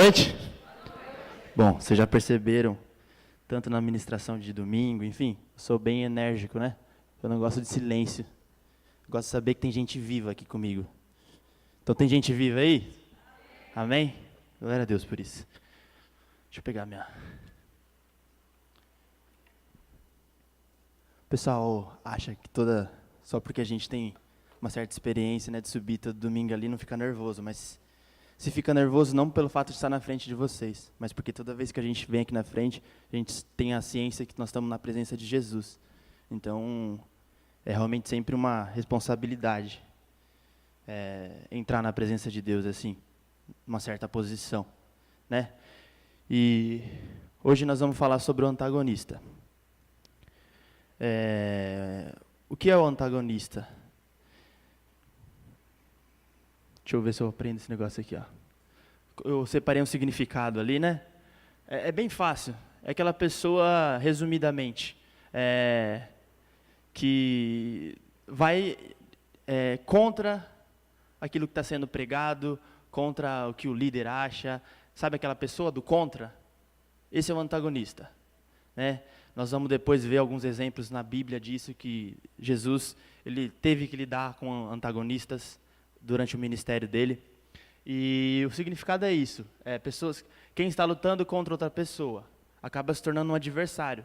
noite. Bom, vocês já perceberam, tanto na ministração de domingo, enfim, eu sou bem enérgico, né? Eu não gosto de silêncio. Eu gosto de saber que tem gente viva aqui comigo. Então tem gente viva aí? Amém? Glória a Deus por isso. Deixa eu pegar minha... O pessoal acha que só porque a gente tem uma certa experiência, né, de subir todo domingo ali, não fica nervoso, mas se fica nervoso não pelo fato de estar na frente de vocês, mas porque toda vez que a gente vem aqui na frente, a gente tem a ciência que nós estamos na presença de Jesus. Então, é realmente sempre uma responsabilidade entrar na presença de Deus, assim, uma certa posição, né? E hoje nós vamos falar sobre o antagonista. O que é o antagonista? Deixa eu ver se eu aprendo esse negócio aqui, ó. Eu separei um significado ali, né? É bem fácil. É aquela pessoa, resumidamente, que vai contra aquilo que está sendo pregado, contra o que o líder acha. Sabe aquela pessoa do contra? Esse é o antagonista, né? Nós vamos depois ver alguns exemplos na Bíblia disso, que Jesus ele teve que lidar com antagonistas durante o ministério dele. E o significado é isso, quem está lutando contra outra pessoa acaba se tornando um adversário.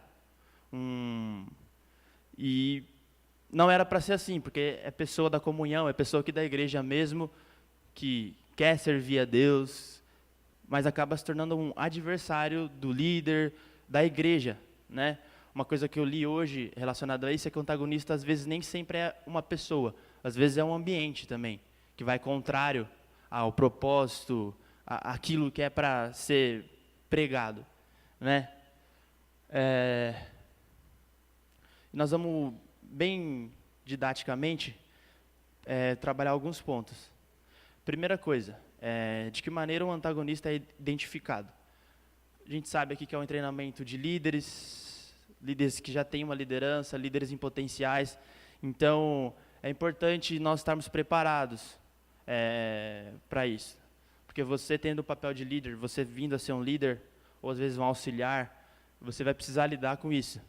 E não era para ser assim, porque é pessoa da comunhão, é pessoa aqui da igreja mesmo, que quer servir a Deus, mas acaba se tornando um adversário do líder, da igreja, né? Uma coisa que eu li hoje relacionada a isso é que o antagonista às vezes nem sempre é uma pessoa, às vezes é um ambiente também, que vai contrário ao propósito, aquilo que é para ser pregado, né? Nós vamos, bem didaticamente, trabalhar alguns pontos. Primeira coisa, de que maneira o antagonista é identificado? A gente sabe aqui que é um treinamento de líderes que já têm uma liderança, líderes em potenciais. Então, é importante nós estarmos preparados para isso. Porque você tendo o papel de líder, você vindo a ser um líder, ou às vezes um auxiliar, você vai precisar lidar com isso.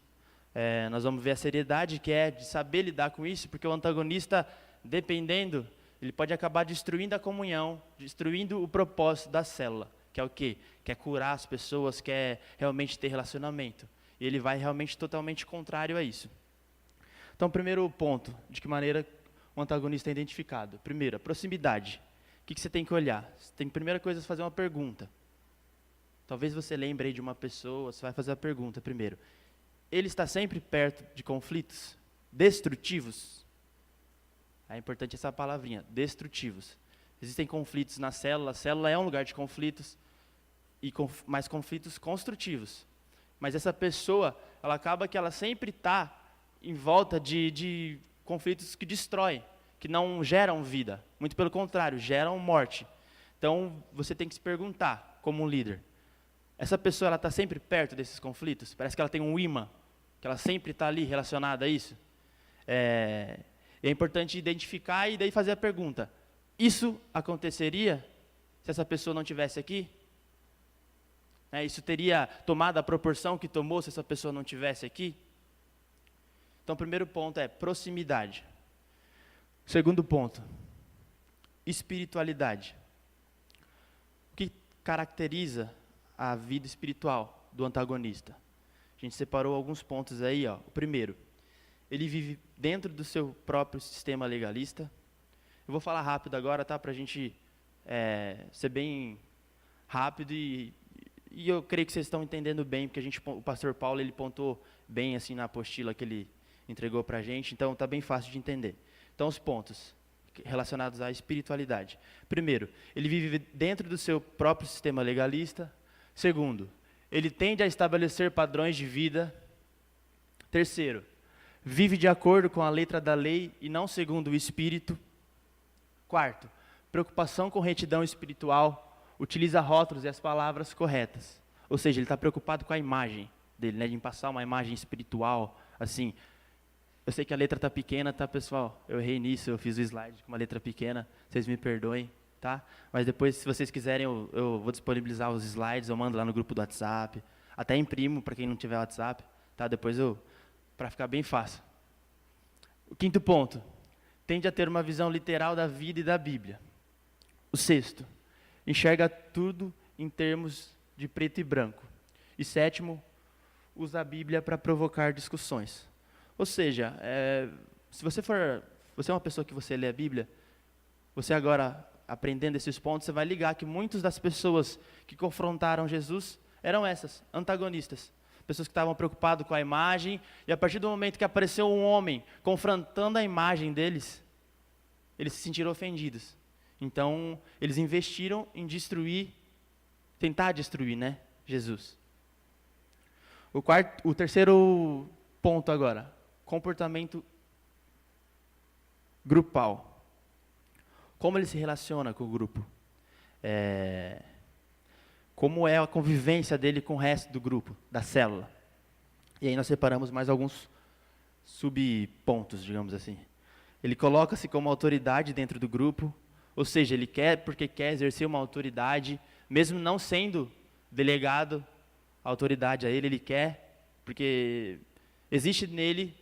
Nós vamos ver a seriedade que é de saber lidar com isso, porque o antagonista, dependendo, ele pode acabar destruindo a comunhão, destruindo o propósito da célula, que é o quê? Quer curar as pessoas, quer realmente ter relacionamento. E ele vai realmente totalmente contrário a isso. Então, primeiro ponto, de que maneira o antagonista é identificado. Primeiro, a proximidade. O que você tem que olhar? Você tem, primeira coisa, fazer uma pergunta. Talvez você lembre aí de uma pessoa, você vai fazer a pergunta primeiro. Ele está sempre perto de conflitos destrutivos? É importante essa palavrinha, destrutivos. Existem conflitos na célula, a célula é um lugar de conflitos, mas conflitos construtivos. Mas essa pessoa, ela acaba que ela sempre está em volta de conflitos que destroem, que não geram vida. Muito pelo contrário, geram morte. Então, você tem que se perguntar, como um líder, essa pessoa está sempre perto desses conflitos? Parece que ela tem um imã, que ela sempre está ali relacionada a isso? É importante identificar e daí fazer a pergunta, isso aconteceria se essa pessoa não estivesse aqui? Isso teria tomado a proporção que tomou se essa pessoa não estivesse aqui? Então, o primeiro ponto é proximidade. Segundo ponto, espiritualidade. O que caracteriza a vida espiritual do antagonista? A gente separou alguns pontos aí, ó. O primeiro, ele vive dentro do seu próprio sistema legalista. Eu vou falar rápido agora, tá? Para a gente ser bem rápido e eu creio que vocês estão entendendo bem, porque o pastor Paulo ele pontuou bem assim na apostila que ele entregou para a gente, então está bem fácil de entender. Então, os pontos relacionados à espiritualidade. Primeiro, ele vive dentro do seu próprio sistema legalista. Segundo, ele tende a estabelecer padrões de vida. Terceiro, vive de acordo com a letra da lei e não segundo o espírito. Quarto, preocupação com retidão espiritual. Utiliza rótulos e as palavras corretas. Ou seja, ele está preocupado com a imagem dele, né? De passar uma imagem espiritual, assim. Eu sei que a letra está pequena, tá, pessoal? Eu errei nisso, eu fiz o slide com uma letra pequena, vocês me perdoem. tá? Mas depois, se vocês quiserem, eu vou disponibilizar os slides, eu mando lá no grupo do WhatsApp, até imprimo para quem não tiver WhatsApp, tá? Depois para ficar bem fácil. O quinto ponto, tende a ter uma visão literal da vida e da Bíblia. O sexto, enxerga tudo em termos de preto e branco. E sétimo, usa a Bíblia para provocar discussões. Ou seja, se você é uma pessoa que você lê a Bíblia, você agora, aprendendo esses pontos, você vai ligar que muitas das pessoas que confrontaram Jesus eram essas, antagonistas. Pessoas que estavam preocupadas com a imagem, e a partir do momento que apareceu um homem confrontando a imagem deles, eles se sentiram ofendidos. Então, eles investiram em tentar destruir, né, Jesus. O terceiro ponto agora, comportamento grupal. Como ele se relaciona com o grupo? Como é a convivência dele com o resto do grupo, da célula? E aí nós separamos mais alguns subpontos, digamos assim. Ele coloca-se como autoridade dentro do grupo, ou seja, ele quer porque quer exercer uma autoridade, mesmo não sendo delegado a autoridade a ele quer, porque existe nele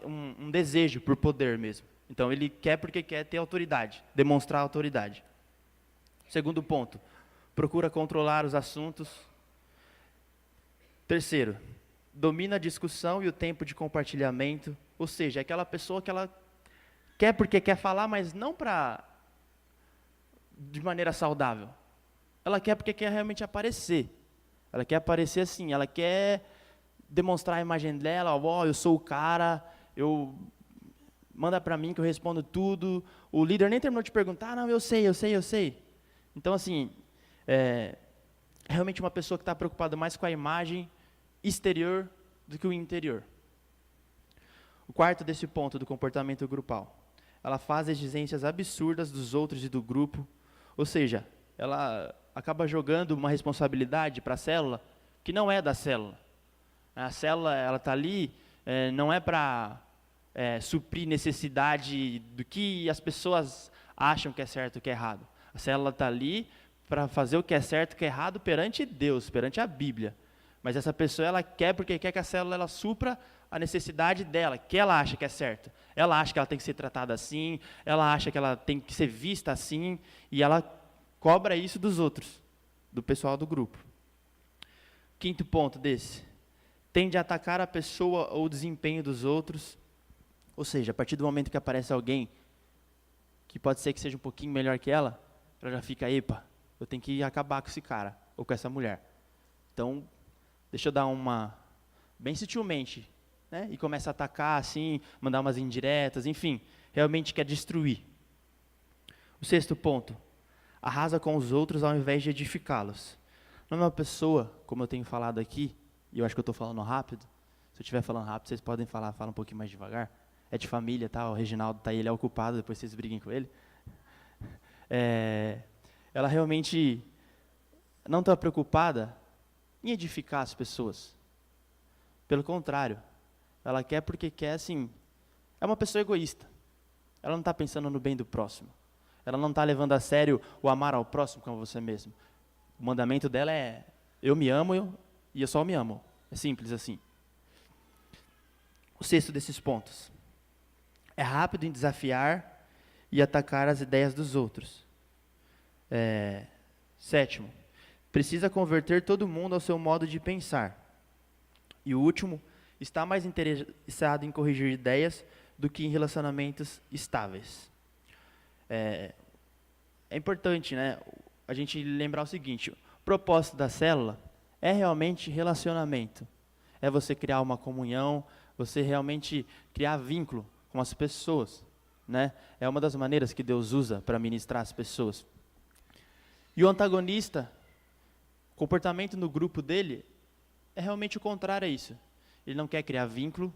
um desejo por poder mesmo. Então, ele quer porque quer ter autoridade, demonstrar autoridade. Segundo ponto, procura controlar os assuntos. Terceiro, domina a discussão e o tempo de compartilhamento, ou seja, é aquela pessoa que ela quer porque quer falar, mas não de maneira saudável. Ela quer porque quer realmente aparecer. Ela quer aparecer assim, ela quer demonstrar a imagem dela, eu sou o cara, manda para mim que eu respondo tudo. O líder nem terminou de perguntar, não, eu sei. Então, assim, é realmente uma pessoa que está preocupada mais com a imagem exterior do que o interior. O quarto desse ponto do comportamento grupal. Ela faz exigências absurdas dos outros e do grupo, ou seja, ela acaba jogando uma responsabilidade para a célula que não é da célula. A célula, ela está ali, não é para suprir necessidade do que as pessoas acham que é certo e que é errado. A célula está ali para fazer o que é certo e o que é errado perante Deus, perante a Bíblia. Mas essa pessoa, ela quer porque quer que a célula ela supra a necessidade dela, que ela acha que é certo. Ela acha que ela tem que ser tratada assim, ela acha que ela tem que ser vista assim, e ela cobra isso dos outros, do pessoal do grupo. Quinto ponto desse, tende a atacar a pessoa ou o desempenho dos outros, ou seja, a partir do momento que aparece alguém que pode ser que seja um pouquinho melhor que ela já fica, epa, eu tenho que acabar com esse cara, ou com essa mulher. Então, deixa eu dar bem sutilmente, né? E começa a atacar assim, mandar umas indiretas, enfim, realmente quer destruir. O sexto ponto, arrasa com os outros ao invés de edificá-los. Não é uma pessoa, como eu tenho falado aqui, e eu acho que eu estou falando rápido, se eu estiver falando rápido, vocês podem fala um pouquinho mais devagar. É de família, tá? O Reginaldo tá aí, ele é ocupado, depois vocês briguem com ele. Ela realmente não está preocupada em edificar as pessoas. Pelo contrário, ela quer porque quer, assim, é uma pessoa egoísta. Ela não está pensando no bem do próximo. Ela não está levando a sério o amar ao próximo como você mesmo. O mandamento dela é, eu me amo e eu só me amo. É simples assim. O sexto desses pontos. É rápido em desafiar e atacar as ideias dos outros. Sétimo, precisa converter todo mundo ao seu modo de pensar. E o último, está mais interessado em corrigir ideias do que em relacionamentos estáveis. É importante, né, a gente lembrar o seguinte, o propósito da célula é realmente relacionamento. É você criar uma comunhão, você realmente criar vínculo com as pessoas, né? É uma das maneiras que Deus usa para ministrar as pessoas. E o antagonista, o comportamento no grupo dele é realmente o contrário a isso. Ele não quer criar vínculo,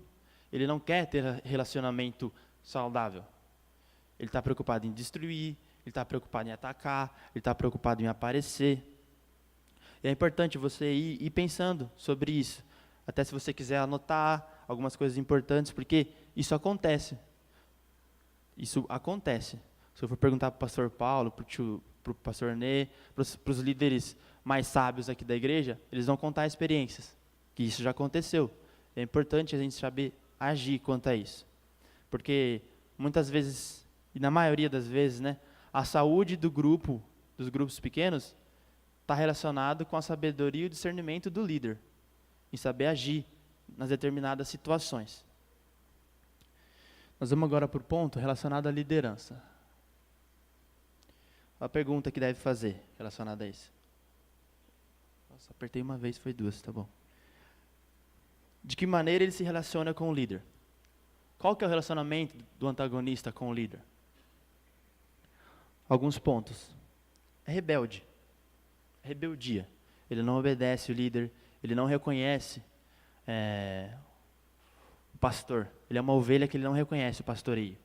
ele não quer ter relacionamento saudável. Ele está preocupado em destruir, ele está preocupado em atacar, ele está preocupado em aparecer. E é importante você ir pensando sobre isso. Até se você quiser anotar algumas coisas importantes, porque isso acontece. Isso acontece. Se eu for perguntar para o pastor Paulo, para o pastor Nê, para os líderes mais sábios aqui da igreja, eles vão contar experiências, que isso já aconteceu. É importante a gente saber agir quanto a isso. Porque muitas vezes, e na maioria das vezes, né, a saúde do grupo, dos grupos pequenos, está relacionado com a sabedoria e o discernimento do líder, em saber agir nas determinadas situações. Nós vamos agora para o ponto relacionado à liderança. A pergunta que deve fazer relacionada a isso. Nossa, apertei uma vez, foi duas, tá bom. De que maneira ele se relaciona com o líder? Qual que é o relacionamento do antagonista com o líder? Alguns pontos. É rebelde. É rebeldia. Ele não obedece o líder, ele não reconhece o pastor. Ele é uma ovelha que ele não reconhece o pastoreio.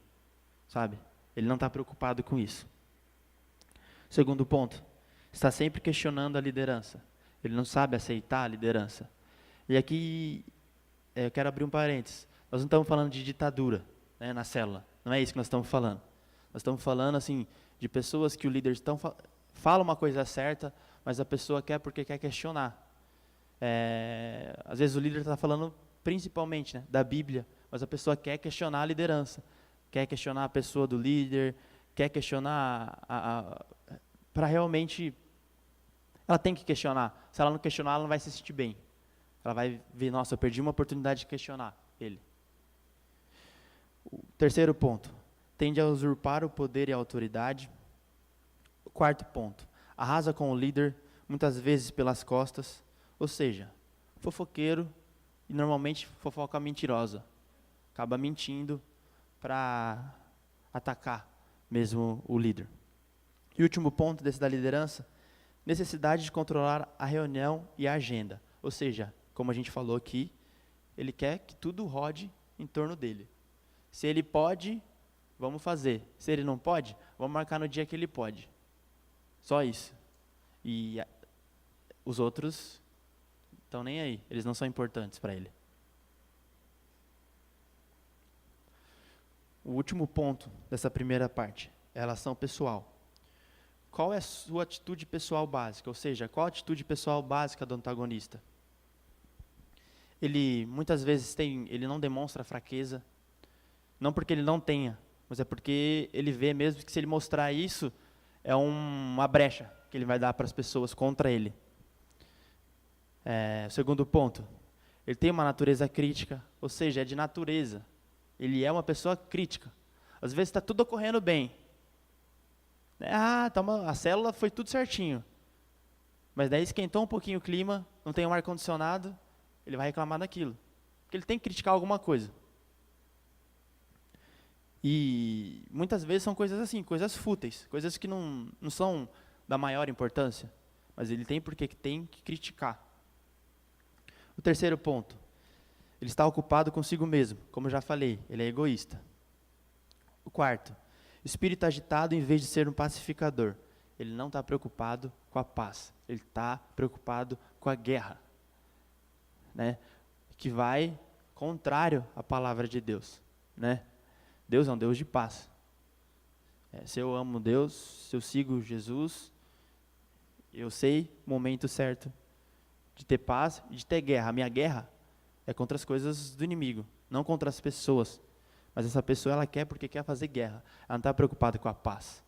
Sabe? Ele não está preocupado com isso. Segundo ponto, está sempre questionando a liderança. Ele não sabe aceitar a liderança. E aqui, eu quero abrir um parênteses. Nós não estamos falando de ditadura, né, na célula. Não é isso que nós estamos falando. Nós estamos falando, assim, de pessoas que o líder fala uma coisa certa, mas a pessoa quer porque quer questionar. Às vezes o líder está falando principalmente, né, da Bíblia, mas a pessoa quer questionar a liderança, quer questionar a pessoa do líder, quer questionar para realmente, ela tem que questionar. Se ela não questionar, ela não vai se sentir bem. Ela vai ver, nossa, eu perdi uma oportunidade de questionar ele. O terceiro ponto, tende a usurpar o poder e a autoridade. O quarto ponto, arrasa com o líder, muitas vezes pelas costas, ou seja, fofoqueiro e normalmente fofoca mentirosa. Acaba mentindo para atacar mesmo o líder. E o último ponto desse da liderança, necessidade de controlar a reunião e a agenda. Ou seja, como a gente falou aqui, ele quer que tudo rode em torno dele. Se ele pode, vamos fazer. Se ele não pode, vamos marcar no dia que ele pode. Só isso. E os outros estão nem aí, eles não são importantes para ele. O último ponto dessa primeira parte é a relação pessoal. Qual é a sua atitude pessoal básica? Ou seja, qual a atitude pessoal básica do antagonista? Ele, muitas vezes, ele não demonstra fraqueza, não porque ele não tenha, mas é porque ele vê mesmo que se ele mostrar isso, é uma brecha que ele vai dar para as pessoas contra ele. Segundo ponto, ele tem uma natureza crítica, ou seja, é de natureza. Ele é uma pessoa crítica. Às vezes está tudo ocorrendo bem. A célula foi tudo certinho. Mas daí esquentou um pouquinho o clima, não tem um ar-condicionado, ele vai reclamar daquilo. Porque ele tem que criticar alguma coisa. E muitas vezes são coisas assim, coisas fúteis, coisas que não são da maior importância, mas ele tem porque tem que criticar. O terceiro ponto, ele está ocupado consigo mesmo, como eu já falei, ele é egoísta. O quarto, espírito agitado em vez de ser um pacificador. Ele não está preocupado com a paz, ele está preocupado com a guerra, né? Que vai contrário à palavra de Deus, né? Deus é um Deus de paz. Se eu amo Deus, se eu sigo Jesus, eu sei o momento certo de ter paz e de ter guerra. A minha guerra é contra as coisas do inimigo, não contra as pessoas. Mas essa pessoa, ela quer porque quer fazer guerra. Ela não está preocupada com a paz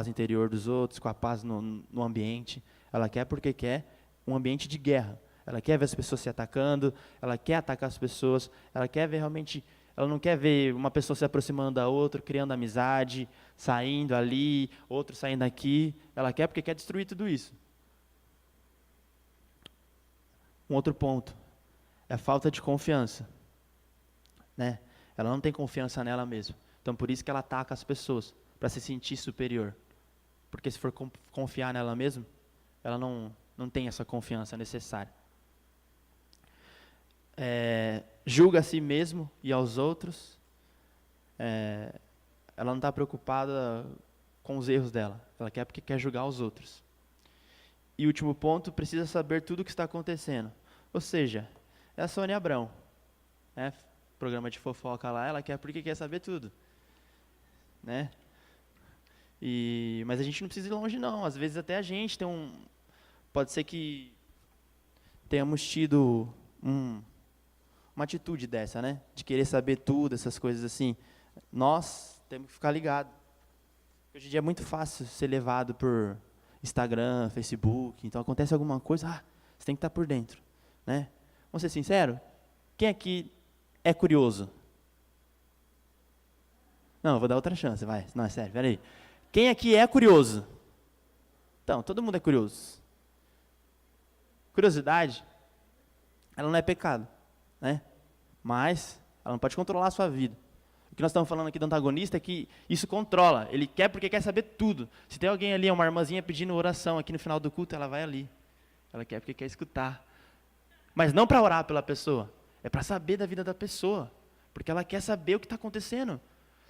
interior dos outros, com a paz no ambiente. Ela quer porque quer um ambiente de guerra. Ela quer ver as pessoas se atacando, ela quer atacar as pessoas, ela quer ver realmente, ela não quer ver uma pessoa se aproximando da outra, criando amizade, saindo ali, outro saindo aqui. Ela quer porque quer destruir tudo isso. Um outro ponto é a falta de confiança, né? Ela não tem confiança nela mesma. Então, por isso que ela ataca as pessoas, para se sentir superior. Porque se for confiar nela mesma, ela não tem essa confiança necessária. Julga a si mesmo e aos outros. Ela não está preocupada com os erros dela. Ela quer porque quer julgar os outros. E o último ponto, precisa saber tudo o que está acontecendo. Ou seja, é a Sônia Abrão, né? Programa de fofoca lá, ela quer porque quer saber tudo. né? Mas a gente não precisa ir longe, não. Às vezes até a gente pode ser que tenhamos tido uma atitude dessa, né? De querer saber tudo, essas coisas assim. Nós temos que ficar ligados. Hoje em dia é muito fácil ser levado por Instagram, Facebook. Então, acontece alguma coisa, você tem que estar por dentro, né? Vamos ser sinceros? Quem aqui é curioso? Não, eu vou dar outra chance, vai. Não, é sério, peraí. Quem aqui é curioso? Então, todo mundo é curioso. Curiosidade, ela não é pecado, né? Mas ela não pode controlar a sua vida. O que nós estamos falando aqui do antagonista é que isso controla. Ele quer porque quer saber tudo. Se tem alguém ali, uma irmãzinha pedindo oração aqui no final do culto, ela vai ali. Ela quer porque quer escutar. Mas não para orar pela pessoa. É para saber da vida da pessoa. Porque ela quer saber o que está acontecendo.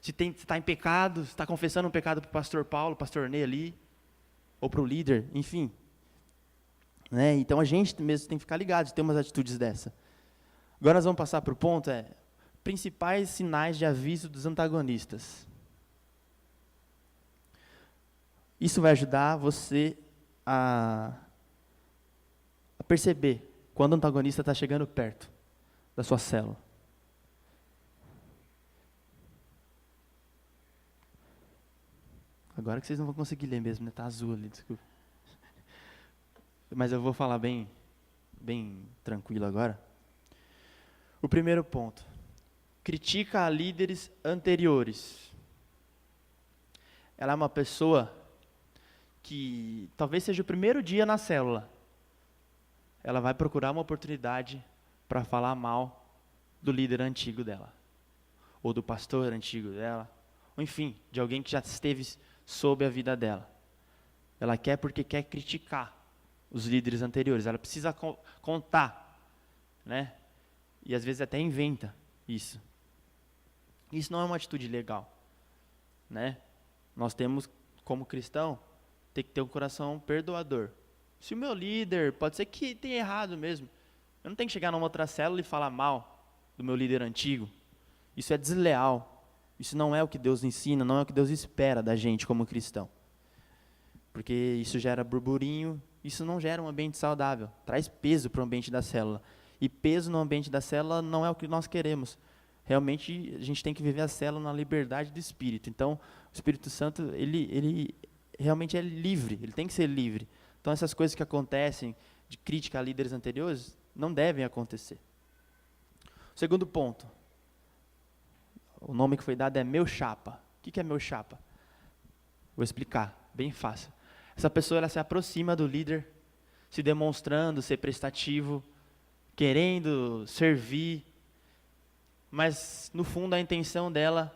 Se está em pecado, se está confessando um pecado para o pastor Paulo, pastor Ney ali, ou para o líder, enfim. Né? Então a gente mesmo tem que ficar ligado, ter umas atitudes dessa. Agora nós vamos passar para o ponto, principais sinais de aviso dos antagonistas. Isso vai ajudar você a perceber quando o antagonista está chegando perto da sua célula. Agora que vocês não vão conseguir ler mesmo, né? Está azul ali, desculpa. Mas eu vou falar bem tranquilo agora. O primeiro ponto. Critica a líderes anteriores. Ela é uma pessoa que talvez seja o primeiro dia na célula. Ela vai procurar uma oportunidade para falar mal do líder antigo dela. Ou do pastor antigo dela. Ou enfim, de alguém que já esteve sob a vida dela. Ela quer porque quer criticar os líderes anteriores. Ela precisa contar, né? E às vezes até inventa isso. Isso não é uma atitude legal, né? Nós temos, como cristão, ter que ter um coração perdoador. Se o meu líder, pode ser que tenha errado mesmo, eu não tenho que chegar numa outra célula e falar mal do meu líder antigo. Isso é desleal. Isso não é o que Deus ensina, não é o que Deus espera da gente como cristão. Porque isso gera burburinho, isso não gera um ambiente saudável. Traz peso para o ambiente da célula. E peso no ambiente da célula não é o que nós queremos. Realmente, a gente tem que viver a célula na liberdade do Espírito. Então, o Espírito Santo, ele realmente é livre, ele tem que ser livre. Então, essas coisas que acontecem de crítica a líderes anteriores não devem acontecer. O segundo ponto. O nome que foi dado é meu chapa. O que é meu chapa? Vou explicar, bem fácil. Essa pessoa ela se aproxima do líder, se demonstrando ser prestativo, querendo servir, mas no fundo a intenção dela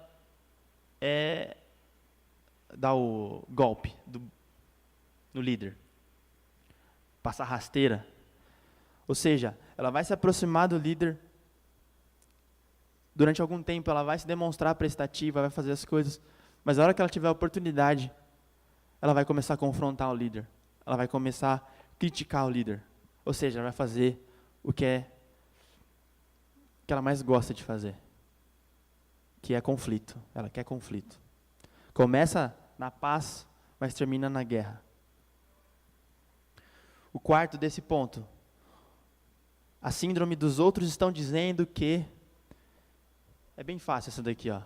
é dar o golpe no líder, passar rasteira. Ou seja, ela vai se aproximar do líder. Durante algum tempo ela vai se demonstrar prestativa, vai fazer as coisas, mas na hora que ela tiver a oportunidade, ela vai começar a confrontar o líder. Ela vai começar a criticar o líder. Ou seja, ela vai fazer o que ela mais gosta de fazer, que é conflito. Ela quer conflito. Começa na paz, mas termina na guerra. O quarto desse ponto. A síndrome dos outros estão dizendo que... É bem fácil essa daqui, ó.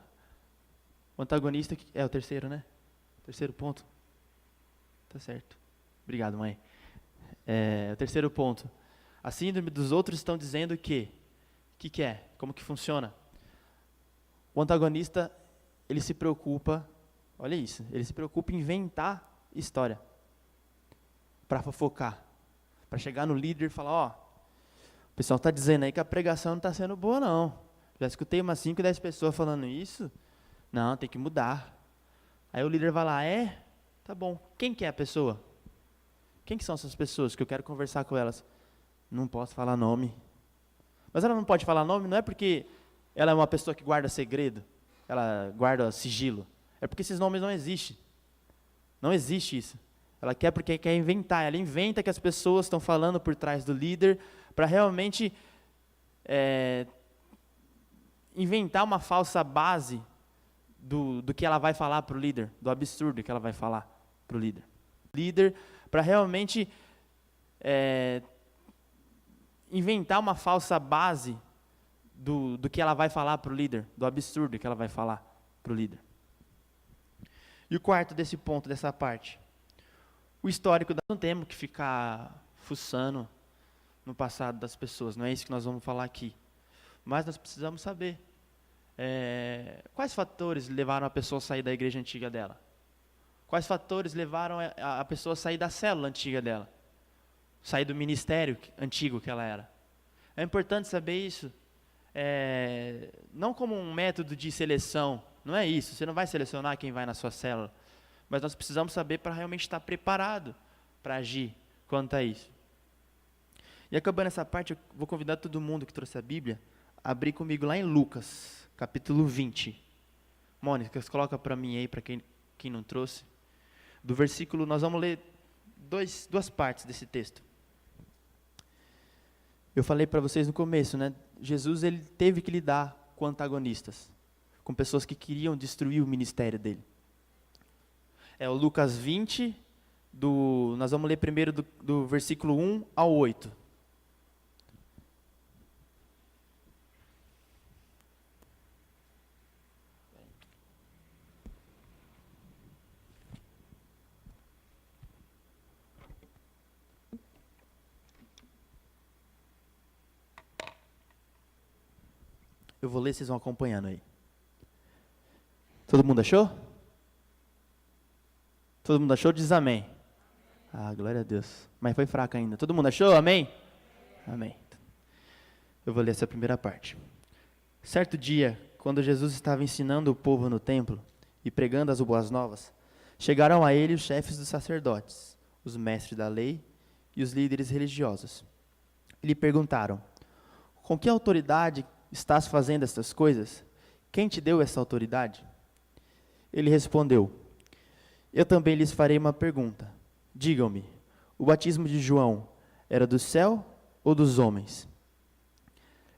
O antagonista é o terceiro, né? Terceiro ponto. Tá certo. Obrigado, mãe. O terceiro ponto. A síndrome dos outros estão dizendo que... O que é? Como que funciona? O antagonista, ele se preocupa... Olha isso. Ele se preocupa em inventar história. Para fofocar. Para chegar no líder e falar, ó... O pessoal está dizendo aí que a pregação não está sendo boa, não. Já escutei umas 5, 10 pessoas falando isso. Não, tem que mudar. Aí o líder vai lá, tá bom. Quem que é a pessoa? Quem que são essas pessoas que eu quero conversar com elas? Não posso falar nome. Mas ela não pode falar nome, não é porque ela é uma pessoa que guarda segredo, ela guarda sigilo. É porque esses nomes não existem. Não existe isso. Ela quer porque quer inventar. Ela inventa que as pessoas estão falando por trás do líder para realmente... inventar uma falsa base do que ela vai falar para o líder, do absurdo que ela vai falar para o líder. Líder, para realmente inventar uma falsa base do que ela vai falar para o líder, do absurdo que ela vai falar para o líder. E o quarto desse ponto, dessa parte, o histórico, não temos que ficar fuçando no passado das pessoas, não é isso que nós vamos falar aqui. Mas nós precisamos saber quais fatores levaram a pessoa a sair da igreja antiga dela. Quais fatores levaram a pessoa a sair da célula antiga dela. Sair do ministério antigo que ela era. É importante saber isso, não como um método de seleção, não é isso, você não vai selecionar quem vai na sua célula, mas nós precisamos saber para realmente estar preparado para agir quanto a isso. E acabando essa parte, eu vou convidar todo mundo que trouxe a Bíblia a abrir comigo lá em Lucas, capítulo 20. Mônica, coloca para mim aí, para quem não trouxe. Do versículo, nós vamos ler duas partes desse texto. Eu falei para vocês no começo, né? Jesus, ele teve que lidar com antagonistas, com pessoas que queriam destruir o ministério dele. É o Lucas 20, nós vamos ler primeiro do versículo 1 ao 8. Eu vou ler, vocês vão acompanhando aí. Todo mundo achou? Todo mundo achou? Diz amém. Ah, glória a Deus. Mas foi fraco ainda. Todo mundo achou? Amém? Amém. Eu vou ler essa primeira parte. Certo dia, quando Jesus estava ensinando o povo no templo e pregando as boas novas, chegaram a ele os chefes dos sacerdotes, os mestres da lei e os líderes religiosos. E lhe perguntaram: com que autoridade estás fazendo estas coisas? Quem te deu essa autoridade? Ele respondeu: eu também lhes farei uma pergunta. Digam-me, o batismo de João era do céu ou dos homens?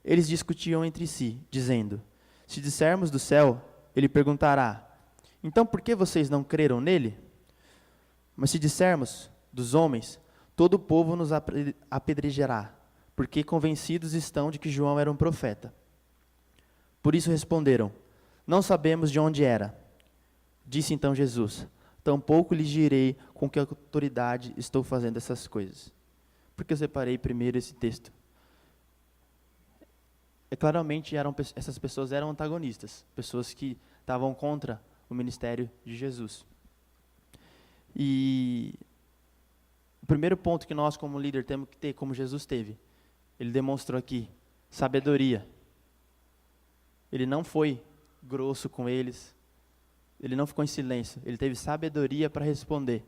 Eles discutiam entre si, dizendo: se dissermos do céu, ele perguntará: então por que vocês não creram nele? Mas se dissermos dos homens, todo o povo nos apedrejará, porque convencidos estão de que João era um profeta. Por isso responderam: não sabemos de onde era. Disse então Jesus: tampouco lhes direi com que autoridade estou fazendo essas coisas. Por que eu separei primeiro esse texto? Claramente essas pessoas eram antagonistas, pessoas que estavam contra o ministério de Jesus. E o primeiro ponto que nós, como líder, temos que ter, como Jesus teve, ele demonstrou aqui sabedoria. Ele não foi grosso com eles, ele não ficou em silêncio, ele teve sabedoria para responder.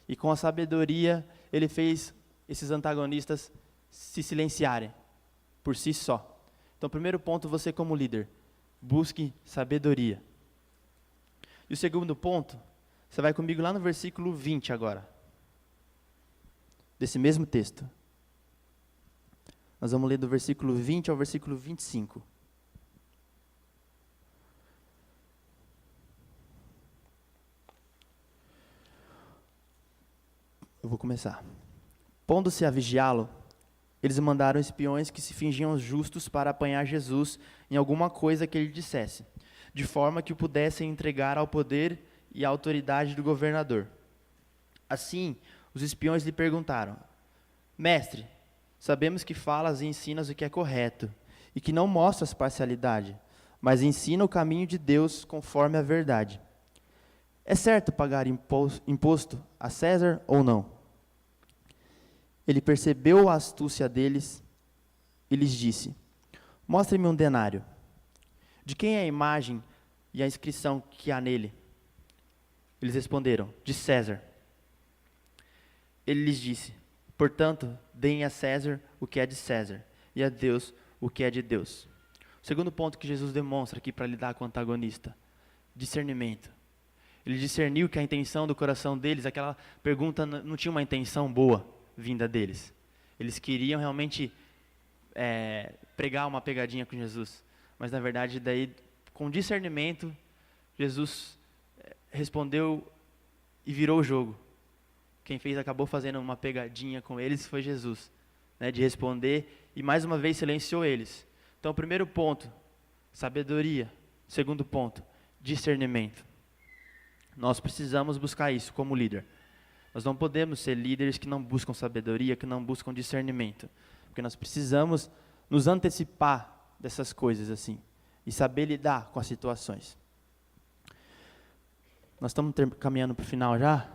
E com a sabedoria, ele fez esses antagonistas se silenciarem por si só. Então, primeiro ponto, você como líder, busque sabedoria. E o segundo ponto, você vai comigo lá no versículo 20 agora, desse mesmo texto. Nós vamos ler do versículo 20 ao versículo 25. Eu vou começar. Pondo-se a vigiá-lo, eles mandaram espiões que se fingiam justos para apanhar Jesus em alguma coisa que ele dissesse, de forma que o pudessem entregar ao poder e à autoridade do governador. Assim, os espiões lhe perguntaram: mestre, sabemos que falas e ensinas o que é correto, e que não mostras parcialidade, mas ensina o caminho de Deus conforme a verdade. É certo pagar imposto a César ou não? Ele percebeu a astúcia deles e lhes disse: mostrem-me um denário. De quem é a imagem e a inscrição que há nele? Eles responderam: de César. Ele lhes disse: portanto, deem a César o que é de César, e a Deus o que é de Deus. O segundo ponto que Jesus demonstra aqui para lidar com o antagonista: discernimento. Ele discerniu que a intenção do coração deles, aquela pergunta não tinha uma intenção boa vinda deles. Eles queriam realmente pregar uma pegadinha com Jesus. Mas, na verdade, daí, com discernimento, Jesus respondeu e virou o jogo. Quem acabou fazendo uma pegadinha com eles foi Jesus, né, de responder e mais uma vez silenciou eles. Então, primeiro ponto, sabedoria. Segundo ponto, discernimento. Nós precisamos buscar isso como líder. Nós não podemos ser líderes que não buscam sabedoria, que não buscam discernimento. Porque nós precisamos nos antecipar dessas coisas assim e saber lidar com as situações. Nós estamos caminhando para o final já.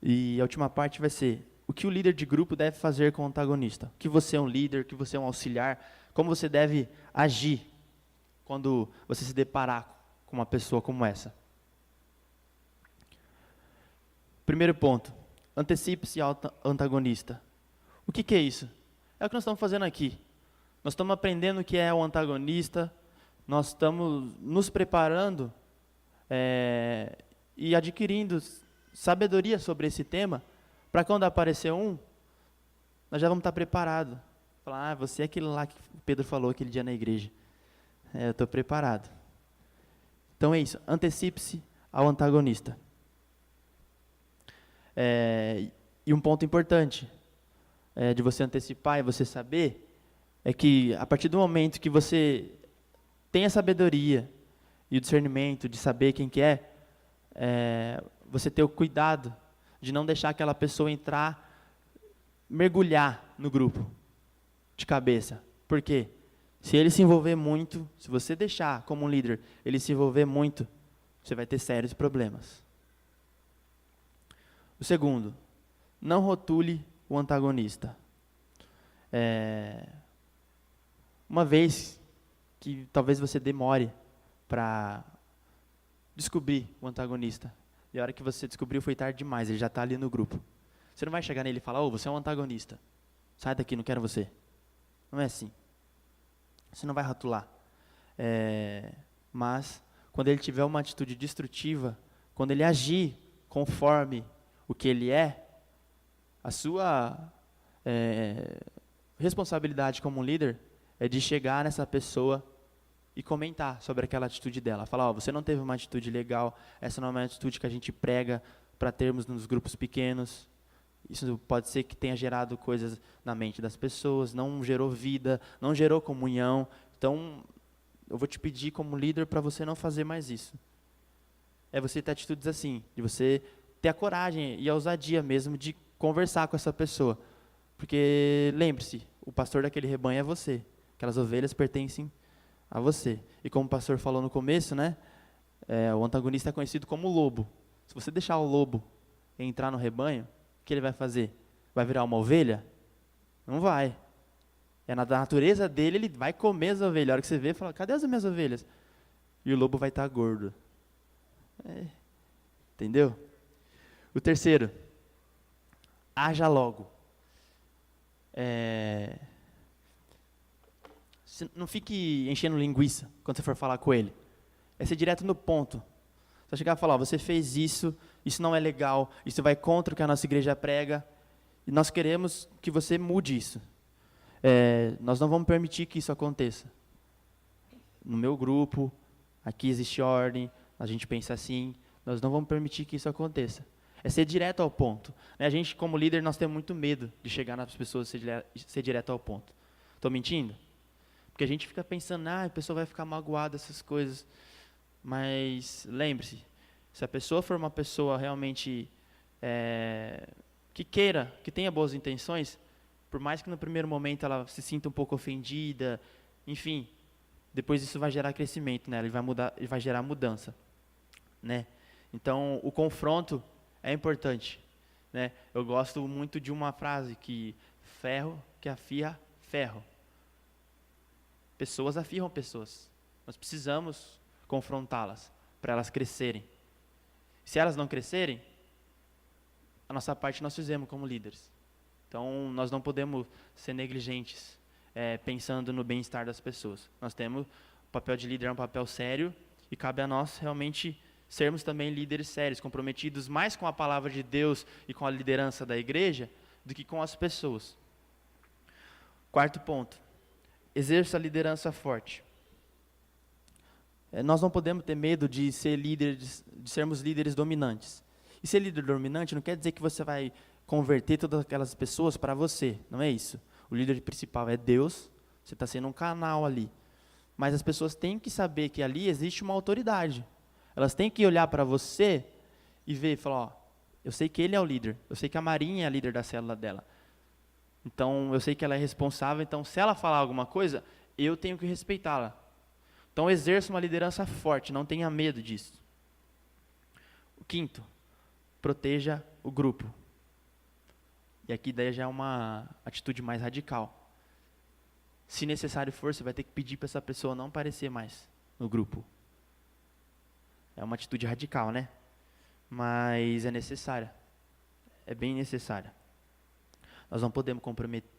E a última parte vai ser o que o líder de grupo deve fazer com o antagonista. Que você é um líder, que você é um auxiliar, como você deve agir quando você se deparar com uma pessoa como essa. Primeiro ponto, antecipe-se ao antagonista. O que é isso? É o que nós estamos fazendo aqui. Nós estamos aprendendo o que é o antagonista, nós estamos nos preparando e adquirindo sabedoria sobre esse tema, para quando aparecer um, nós já vamos estar preparados. Falar, você é aquele lá que o Pedro falou aquele dia na igreja. Eu estou preparado. Então é isso, antecipe-se ao antagonista. E um ponto importante de você antecipar e você saber é que a partir do momento que você tem a sabedoria e o discernimento de saber quem que é, você ter o cuidado de não deixar aquela pessoa mergulhar no grupo de cabeça. Por quê? Se ele se envolver muito, se você deixar como um líder, ele se envolver muito, você vai ter sérios problemas. O segundo, não rotule o antagonista. Uma vez que talvez você demore para descobrir o antagonista, e a hora que você descobriu foi tarde demais, ele já está ali no grupo. Você não vai chegar nele e falar, você é um antagonista, sai daqui, não quero você. Não é assim. Você não vai rotular. Mas, quando ele tiver uma atitude destrutiva, quando ele agir conforme o que ele a sua responsabilidade como um líder é de chegar nessa pessoa e comentar sobre aquela atitude dela. Falar, você não teve uma atitude legal, essa não é uma atitude que a gente prega para termos nos grupos pequenos. Isso pode ser que tenha gerado coisas na mente das pessoas, não gerou vida, não gerou comunhão. Então, eu vou te pedir como líder para você não fazer mais isso. É você ter atitudes assim, de você ter a coragem e a ousadia mesmo de conversar com essa pessoa. Porque, lembre-se, o pastor daquele rebanho é você. Aquelas ovelhas pertencem a você. E como o pastor falou no começo, né, o antagonista é conhecido como lobo. Se você deixar o lobo entrar no rebanho, o que ele vai fazer? Vai virar uma ovelha? Não vai. É na natureza dele, ele vai comer as ovelhas. A hora que você vê, fala, cadê as minhas ovelhas? E o lobo vai estar gordo. Entendeu? O terceiro, haja logo. Não fique enchendo linguiça quando você for falar com ele. É ser direto no ponto. Você vai chegar e falar, você fez isso, isso não é legal, isso vai contra o que a nossa igreja prega, e nós queremos que você mude isso. Nós não vamos permitir que isso aconteça. No meu grupo, aqui existe ordem, a gente pensa assim, nós não vamos permitir que isso aconteça. É ser direto ao ponto. A gente, como líder, nós temos muito medo de chegar nas pessoas e ser direto ao ponto. Estou mentindo? Porque a gente fica pensando, a pessoa vai ficar magoada, essas coisas. Mas lembre-se, se a pessoa for uma pessoa realmente que queira, que tenha boas intenções, por mais que no primeiro momento ela se sinta um pouco ofendida, enfim, depois isso vai gerar crescimento nela, e vai gerar mudança, né? Então, o confronto é importante, né? Eu gosto muito de uma frase que ferro que afia ferro. Pessoas afiam pessoas. Nós precisamos confrontá-las para elas crescerem. Se elas não crescerem, a nossa parte nós fizemos como líderes. Então, nós não podemos ser negligentes pensando no bem-estar das pessoas. Nós temos, o papel de líder é um papel sério e cabe a nós realmente sermos também líderes sérios, comprometidos mais com a palavra de Deus e com a liderança da igreja do que com as pessoas. Quarto ponto, exerça a liderança forte. nós não podemos ter medo de ser líderes, de sermos líderes dominantes. E ser líder dominante não quer dizer que você vai converter todas aquelas pessoas para você, não é isso. O líder principal é Deus, você está sendo um canal ali. Mas as pessoas têm que saber que ali existe uma autoridade. Elas têm que olhar para você e ver e falar, ó, eu sei que ele é o líder, eu sei que a Marinha é a líder da célula dela. Então, eu sei que ela é responsável, então se ela falar alguma coisa, eu tenho que respeitá-la. Então, exerça uma liderança forte, não tenha medo disso. O quinto, proteja o grupo. E aqui daí já é uma atitude mais radical. Se necessário for, você vai ter que pedir para essa pessoa não aparecer mais no grupo. É uma atitude radical, né? Mas é necessária. É bem necessária. Nós não podemos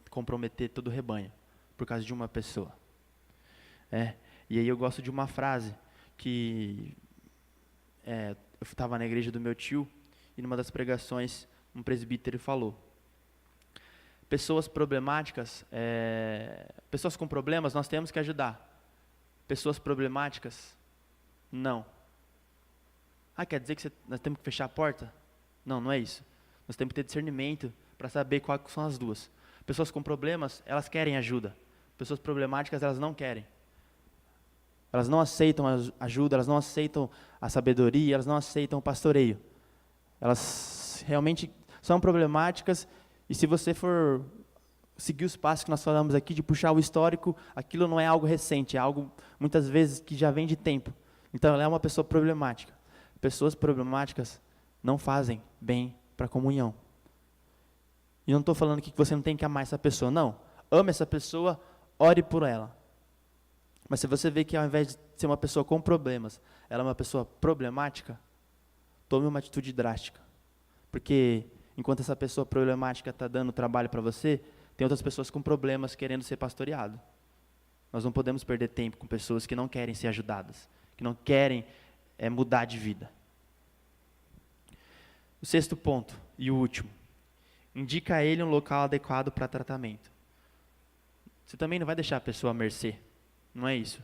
comprometer todo o rebanho por causa de uma pessoa. E aí eu gosto de uma frase que eu estava na igreja do meu tio e numa das pregações um presbítero falou: pessoas problemáticas, pessoas com problemas nós temos que ajudar. Pessoas problemáticas, não. Quer dizer que nós temos que fechar a porta? Não, não é isso. Nós temos que ter discernimento para saber quais são as duas. Pessoas com problemas, elas querem ajuda. Pessoas problemáticas, elas não querem. Elas não aceitam a ajuda, elas não aceitam a sabedoria, elas não aceitam o pastoreio. Elas realmente são problemáticas, e se você for seguir os passos que nós falamos aqui, de puxar o histórico, aquilo não é algo recente, é algo, muitas vezes, que já vem de tempo. Então, ela é uma pessoa problemática. Pessoas problemáticas não fazem bem para a comunhão. E não estou falando aqui que você não tem que amar essa pessoa, não. Ame essa pessoa, ore por ela. Mas se você vê que ao invés de ser uma pessoa com problemas, ela é uma pessoa problemática, tome uma atitude drástica. Porque enquanto essa pessoa problemática está dando trabalho para você, tem outras pessoas com problemas querendo ser pastoreado. Nós não podemos perder tempo com pessoas que não querem ser ajudadas, que não querem mudar de vida. O sexto ponto, e o último, indica a ele um local adequado para tratamento. Você também não vai deixar a pessoa à mercê, não é isso.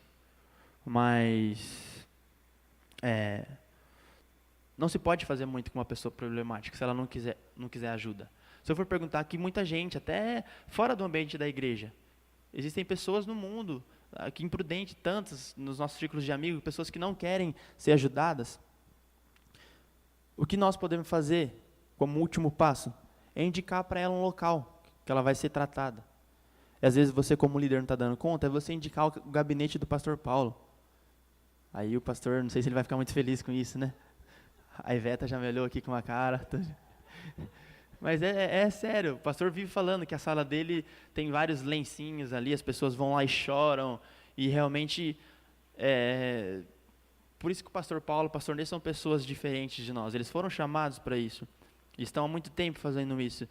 Mas não se pode fazer muito com uma pessoa problemática se ela não quiser ajuda. Se eu for perguntar aqui, muita gente, até fora do ambiente da igreja, existem pessoas no mundo, que imprudente, tantas nos nossos círculos de amigos, pessoas que não querem ser ajudadas. O que nós podemos fazer, como último passo, é indicar para ela um local que ela vai ser tratada. E às vezes você, como líder, não está dando conta, é você indicar o gabinete do pastor Paulo. Aí o pastor, não sei se ele vai ficar muito feliz com isso, né? A Iveta já me olhou aqui com uma cara. Mas é sério, o pastor vive falando que a sala dele tem vários lencinhos ali, as pessoas vão lá e choram, e realmente, por isso que o pastor Paulo e o pastor Ney são pessoas diferentes de nós, eles foram chamados para isso, e estão há muito tempo fazendo isso,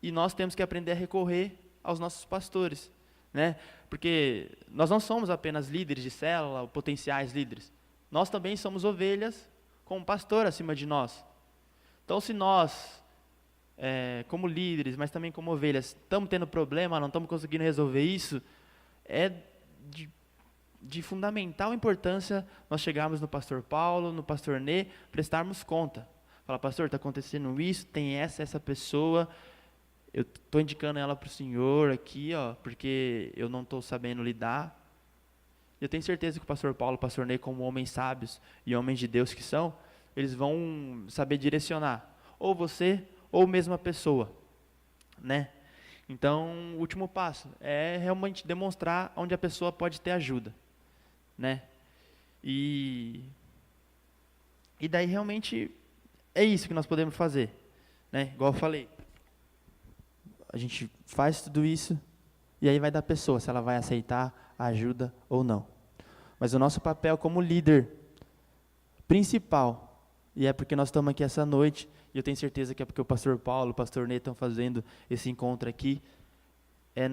e nós temos que aprender a recorrer aos nossos pastores, né? Porque nós não somos apenas líderes de célula, ou potenciais líderes, nós também somos ovelhas com um pastor acima de nós. Então, se nós, como líderes, mas também como ovelhas, estamos tendo problema, não estamos conseguindo resolver isso, é de fundamental importância nós chegarmos no pastor Paulo, no pastor Nê, prestarmos conta. Falar, pastor, está acontecendo isso, tem essa pessoa, eu estou indicando ela para o senhor aqui, porque eu não estou sabendo lidar. Eu tenho certeza que o pastor Paulo, o pastor Ney, como homens sábios e homens de Deus que são, eles vão saber direcionar, ou você, ou mesmo a pessoa, né? Então, o último passo é realmente demonstrar onde a pessoa pode ter ajuda, né? E daí realmente é isso que nós podemos fazer, né? Igual eu falei, a gente faz tudo isso e aí vai da pessoa se ela vai aceitar a ajuda ou não. Mas o nosso papel como líder principal, e é porque nós estamos aqui essa noite, e eu tenho certeza que é porque o pastor Paulo, o pastor Ney estão fazendo esse encontro aqui, é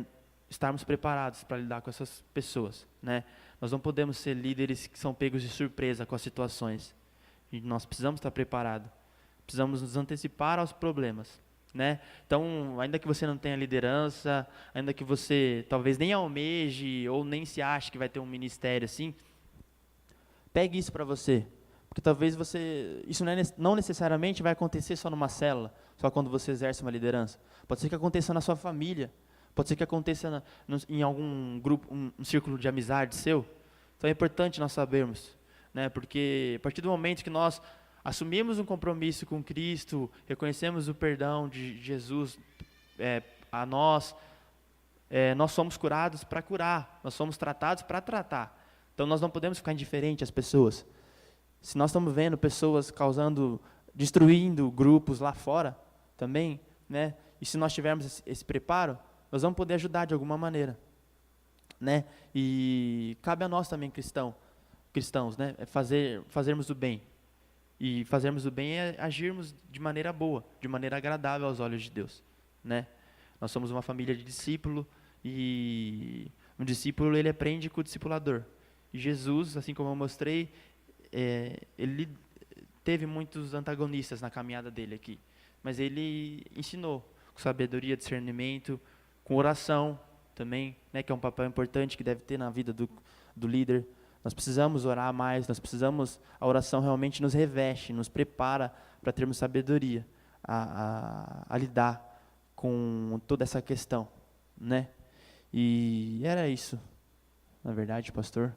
estarmos preparados para lidar com essas pessoas, né? Nós não podemos ser líderes que são pegos de surpresa com as situações. E nós precisamos estar preparados. Precisamos nos antecipar aos problemas, né? Então, ainda que você não tenha liderança, ainda que você talvez nem almeje ou nem se ache que vai ter um ministério assim, Pegue isso para você, porque talvez isso não necessariamente vai acontecer só numa célula, só quando você exerce uma liderança. Pode ser que aconteça na sua família, pode ser que aconteça em algum grupo, um círculo de amizade seu. Então é importante nós sabermos, né? Porque a partir do momento que nós assumimos um compromisso com Cristo, reconhecemos o perdão de Jesus a nós, nós somos curados para curar, nós somos tratados para tratar. Então nós não podemos ficar indiferentes às pessoas. Se nós estamos vendo pessoas destruindo grupos lá fora também, né? E se nós tivermos esse preparo, nós vamos poder ajudar de alguma maneira, né? E cabe a nós também, cristãos, né? Fazermos o bem. E fazermos o bem é agirmos de maneira boa, de maneira agradável aos olhos de Deus, né? Nós somos uma família de discípulo e um discípulo ele aprende com o discipulador. E Jesus, assim como eu mostrei, ele teve muitos antagonistas na caminhada dele aqui, mas ele ensinou com sabedoria, discernimento, com oração também, né, que é um papel importante que deve ter na vida do líder. Nós precisamos orar mais, a oração realmente nos reveste, nos prepara para termos sabedoria a lidar com toda essa questão, né? E era isso, na verdade, pastor.